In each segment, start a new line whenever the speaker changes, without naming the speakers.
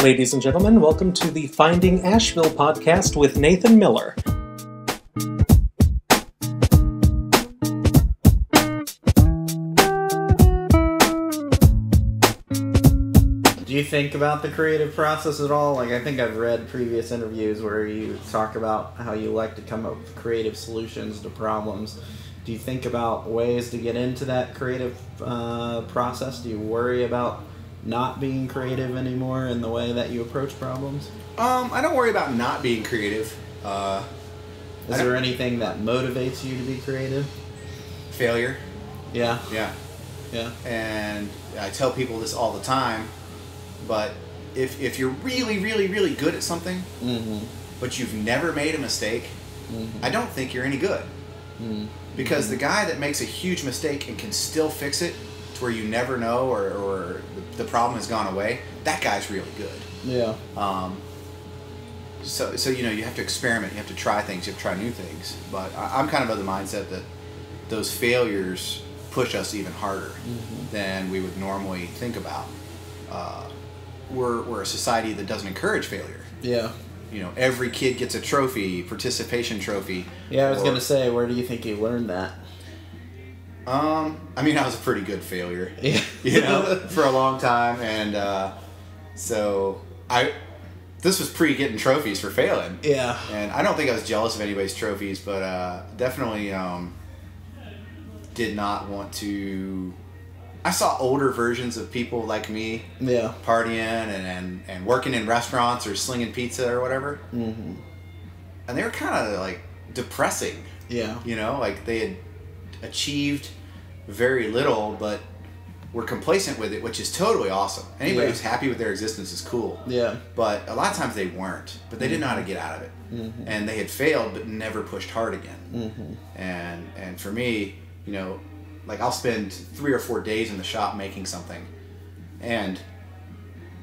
Ladies and gentlemen, welcome to the Finding Asheville podcast with Nathan Miller.
Do you think about the creative process at all? Like, I think I've read previous interviews where you talk about how you like to come up with creative solutions to problems. Do you think about ways to get into that creative process? Do you worry about not being creative anymore in the way that you approach problems?
I don't worry about not being creative.
Is there anything that motivates you to be creative?
Failure.
Yeah.
Yeah.
Yeah.
And I tell people this all the time, but if you're really, really, really good at something, but you've never made a mistake, I don't think you're any good. Because the guy that makes a huge mistake and can still fix it to where you never know or the problem has gone away, that guy's really good.
Yeah.
So you know, you have to experiment, you have to try things, you have to try new things. But I'm kind of the mindset that those failures push us even harder than we would normally think about. We're a society that doesn't encourage failure.
Yeah.
You know, every kid gets a trophy, participation trophy.
Yeah, I was going to say, where do you think you learned that?
I mean, I was a pretty good failure,
Yeah.
you know, for a long time. And so this was pre getting trophies for failing.
Yeah.
And I don't think I was jealous of anybody's trophies, but definitely did not want to. I saw older versions of people like me, partying and working in restaurants or slinging pizza or whatever. And they were kind of like depressing.
Yeah.
You know, like they had achieved very little, but were complacent with it, which is totally awesome. Anybody who's happy with their existence is cool. Yeah. But a lot of times they weren't, but they didn't know how to get out of it. And they had failed, but never pushed hard again. And for me, you know, like I'll spend 3 or 4 days in the shop making something and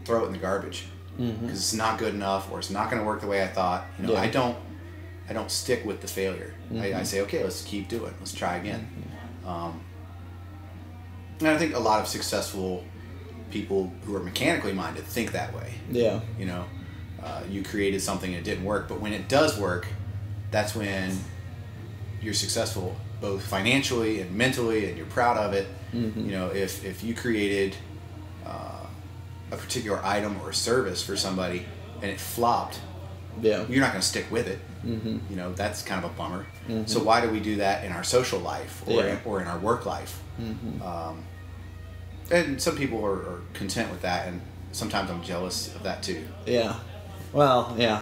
throw it in the garbage because it's not good enough or it's not going to work the way I thought. You know, I don't stick with the failure. I say, okay, let's keep doing. Let's try again. And I think a lot of successful people who are mechanically minded think that way. Yeah. You know, you created something and it didn't work, but when it does work, that's when you're successful, both financially and mentally, and you're proud of it. You know, if you created a particular item or a service for somebody and it flopped, you're not going to stick with it. You know, that's kind of a bummer. So why do we do that in our social life or in our work life? And some people are content with that, and sometimes I'm jealous of that too.
Yeah. Well, yeah.